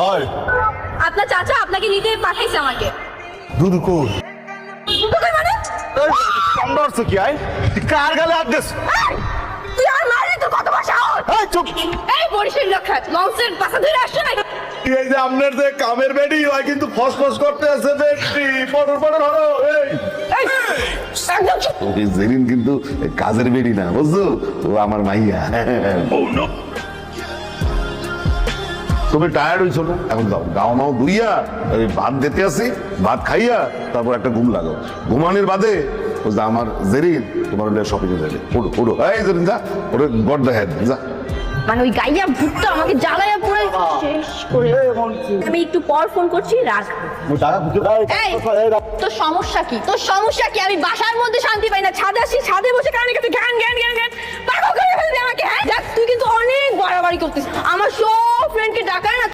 হয় আপনার চাচা আপনাকে নিতে পাঠাইছে আমাকে। দুধ কই তো কই মানে? কামড়াচ্ছে কি আয় কার গালে হাত দিস এই, তুই আর মারলি তো কত বড় সাহস? এই চুপ এই বরিশাল লক্ষাত লঞ্চের পাশা ধরে আসছো নাকি? এই যে আপনার যে কামের বেডি হয় কিন্তু ফসফস করতে আছে বেডি পটর পটর হলো এই এই, একদম চুপ। ওই জেরিন কিন্তু কাজের বেড়ি না বুঝছো, ও আমার মাইয়া। তুমি টায়ার্ড হইছো না? এখন যাও গাও মাও দুইয়া এই ভাত দিতে আসি, ভাত খাইয়া তারপর একটা ঘুম লাগাও। ঘুমানোর বাদে ও যে আমার জেরিন তোমার শপিং এ যাবে। ওড়ো ওড়ো এই জেরিন যা, ওরে গড দা হেড যা। মানে ওই গাইয়া ভুট্টা আমাকে জ্বালাইয়া পুরো শেষ করে। আমি একটু পর ফোন করছি, রাখ। এই, তোর সমস্যা কি? তোর সমস্যা কি? আমি বাসার মধ্যে শান্তি পাই না, ছাদে আসি, ছাদে বসে কানে কাছে জ্ঞান জ্ঞান জ্ঞান জ্ঞান পাগল করে ফেলবি আমাকে। হ্যাঁ দেখ, তুই কিন্তু অনেক বাড়াবাড়ি করতিস। আমার সব ফ্রেন্ডকে ডাকায় না